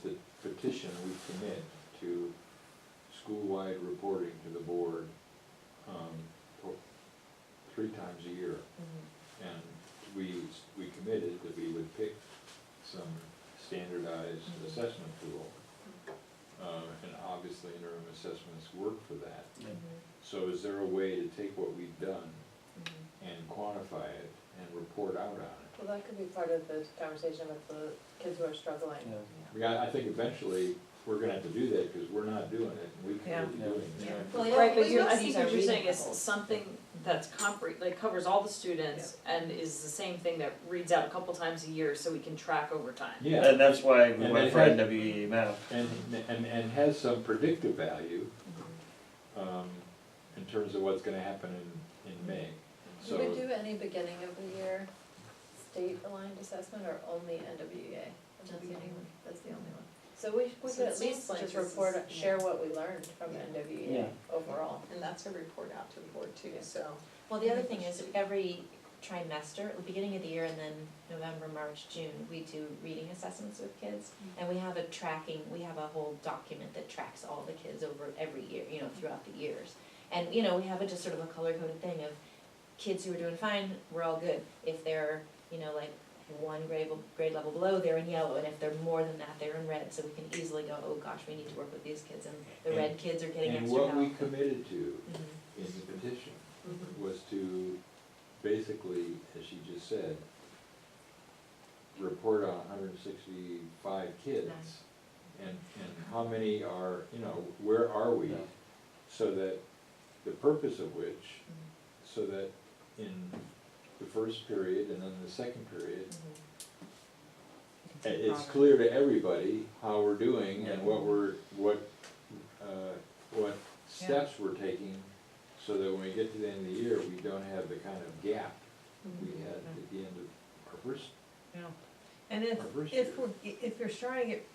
the petition, we commit to school-wide reporting to the board, for 3 times a year. And we committed that we would pick some standardized assessment tool. And obviously interim assessments work for that. So is there a way to take what we've done and quantify it and report out on it? Well, that could be part of the conversation with the kids who are struggling. I think eventually we're gonna have to do that, because we're not doing it, and we could be doing it. Well, Right, but we you're, don't I see think what our you're saying reading is levels. something that's like covers all the students and is the same thing that reads out a couple times a year so we can track over time. Yeah, And that's why we And went it for had- NWEA map. and has some predictive value, in terms of what's gonna happen in May. Do So, we do any beginning of the year state-aligned assessment or only NWEA? That's the only one. That's the only one. So we So could it at least seems like just this is- report, yeah. share what we learned from Yeah. NWEA Yeah. overall. And that's a report out to the board too, so. Well, the other thing is, every trimester, at the beginning of the year and then November, March, June, we do reading assessments with kids. And we have we have a whole document that tracks all the kids over every year, throughout the years. And, we have just sort of a color-coded thing of kids who are doing fine, we're all good. If they're, like one grade level below, they're in yellow, and if they're more than that, they're in red. So we can easily go, oh gosh, we need to work with these kids, and the red kids are getting and extra help. what we committed to Mhm. in the petition was to basically, as she just said, report on 165 kids. Nice. And how many are, where are we? Yeah. So that, the purpose of which, so that in the first period and then the second period, it's clear to everybody how we're doing and what steps we're taking, so that when we get to the end of the year, we don't have the kind of gap we had at the end of our first, Yeah, and our first year. if you're trying to get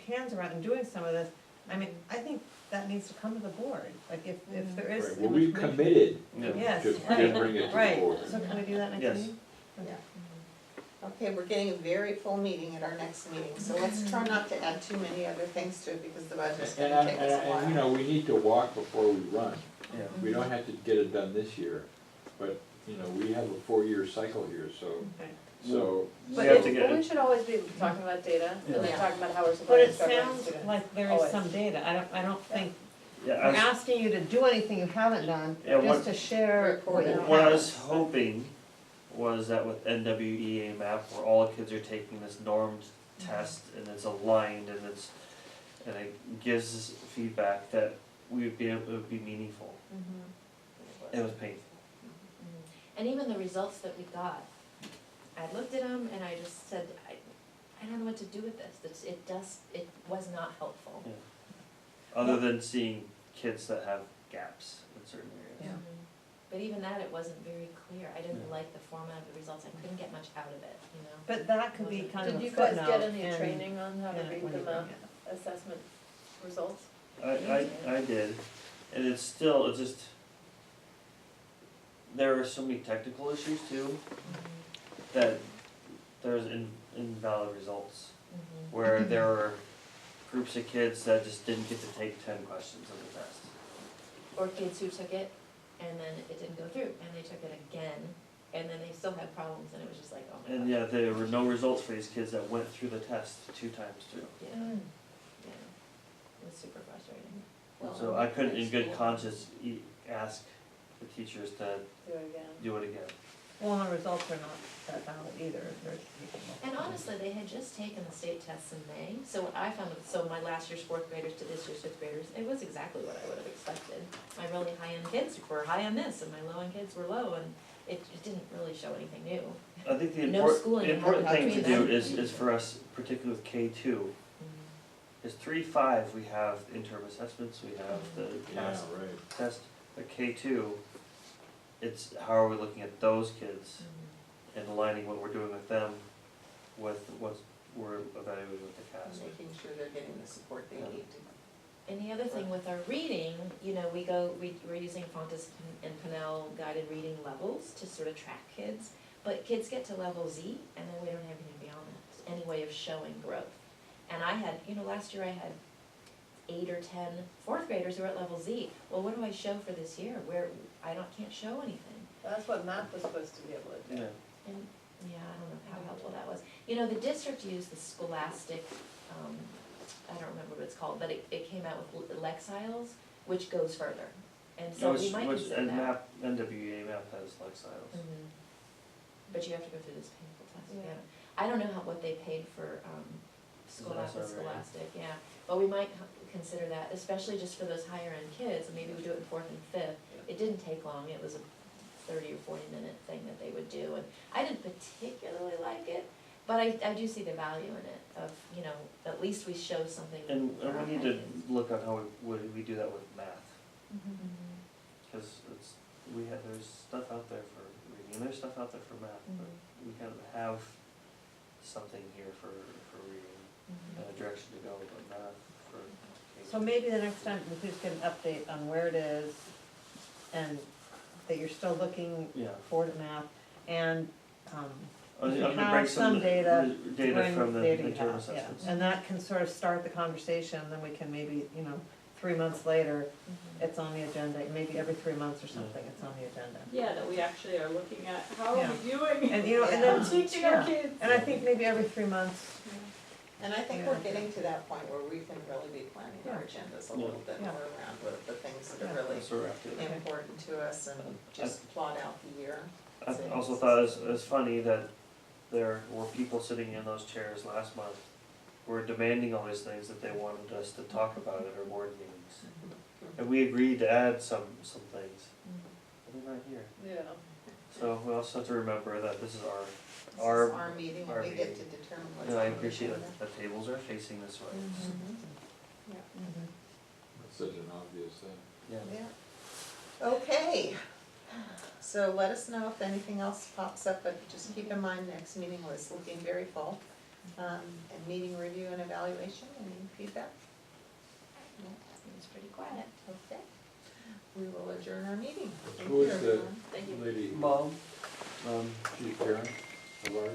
hands around and doing some of this, I mean, I think that needs to come to the board, like if there is. Right, well, we committed Yeah. Yes, to right, bring it to the right, board. so can we do that next Yes. meeting? Yeah. Okay, we're getting a very full meeting at our next meeting, so let's try not to add too many other things to it because the budget's gonna take us a while. We need to walk before we run. Yeah. We don't have to get it done this year, but, we have a 4-year cycle here, so, Okay. so. We But have to get we it. should always be talking about data, and then Yeah. talking about how we're But supporting it struggling sounds students. like there is Always. some data, I don't think, Yeah, we're I was, asking you to do anything you haven't done, Yeah, just to share what you have. what I was hoping was that with NWEA map, where all the kids are taking this normed test and it's aligned and it gives us feedback that it would be meaningful. It was painful. And even the results that we got, I looked at them and I just said, I don't know what to do with this. It was not helpful. Yeah. Other than seeing kids that have gaps in certain areas. Yeah. But even that, it wasn't very clear. I didn't Yeah. like the format of the results. I couldn't get much out of it, But that could be kind of Did a you guys footnote get any in- training on how to in read when you the bring map it. assessment results? I did, and it's just, there are so many technical issues too, that there's invalid results. Where there were groups of kids that just didn't get to take 10 questions of the test. Or kids who took it and then it didn't go through and they took it again and then they still had problems and it was just like, oh my And gosh. yeah, there were no results for these kids that went through the test 2 times through. Yeah, yeah. It was super frustrating. Well, So I couldn't in good conscience ask the teachers to Do it again. do it again. Well, the results are not that valid either, they're. And honestly, they had just taken the state tests in May, so what I found, my last year's 4th graders to this year's 5th graders, it was exactly what I would have expected. My really high-end kids were high on this, and my low-end kids were low, and it didn't really show anything new. I think the No schooling important thing to between do them. is for us, particularly with K2, is 3-5, we have interim assessments, we have the Yeah, CAS right. test, but K2, it's how are we looking at those kids and aligning what we're doing with them with what we're evaluating with the CAS. Making sure they're getting the support they need to. And the other thing with our reading, we're using Fontes and Pinnell guided reading levels to sort of track kids, but kids get to level Z and then we don't have anything beyond that, any way of showing growth. And I had, last year I had 8 or 10 fourth graders who were at level Z. Well, what do I show for this year? Can't show anything. That's what math was supposed to be able to do. And, yeah, I don't know how helpful that was. The district used the Scholastic, I don't remember what it's called, but it came out with Lexiles, which goes further. And so we might consider And that. NWEA map has Lexiles. Mhm. But you have to go through this painful test, Yeah. yeah. I don't know what they paid for, Scholastic, SRA. yeah. But we might consider that, especially just for those higher end kids, and maybe we do it in fourth and fifth. It didn't take long, it was a 30 or 40-minute thing that they would do, and I didn't particularly like it, but I do see the value in it, of, at least we show something. And for our we need high to kids. look at how we do that with math, Mhm. cause there's stuff out there for reading, and there's stuff out there for math, but we kind of have something here for reading, Mhm. and a direction to go, but math for. So maybe the next time, we just get an update on where it is, and that you're still looking Yeah. forward at math, and, I'm you gonna have bring some of the data data from the data you midterm have, yeah. assessments. And that can sort of start the conversation, then we can maybe, 3 months later, Mhm. it's on the agenda, maybe every 3 months or something, it's on the agenda. Yeah, that we actually are looking at, how are Yeah. we doing? And, and then, Teaching our yeah. kids. And I think maybe every 3 months, And I think we're getting to that point where we can really be planning our Yeah. agendas a little bit Yeah. more around the things that Yeah. are really So we're after that. important to us and just plot out the year. I also thought it was funny that there were people sitting in those chairs last month who were demanding all these things that they wanted us to talk about at our board meetings. And we agreed to add some things, but they're not here. Yeah. So we also have to remember that this is This is our, our meeting, our and we get to meeting. determine what's and on I the appreciate agenda. that the tables are facing this way. Mhm. It's such an obvious thing. Yeah. Yeah. Okay, so let us know if anything else pops up, but just keep in mind, next meeting was looking very full. And meeting review and evaluation, any feedback? No? It was pretty quiet. Okay. We will adjourn our meeting. Thank Who you, is the everyone. Thank you. lady, Mom, Chief Karen of ours?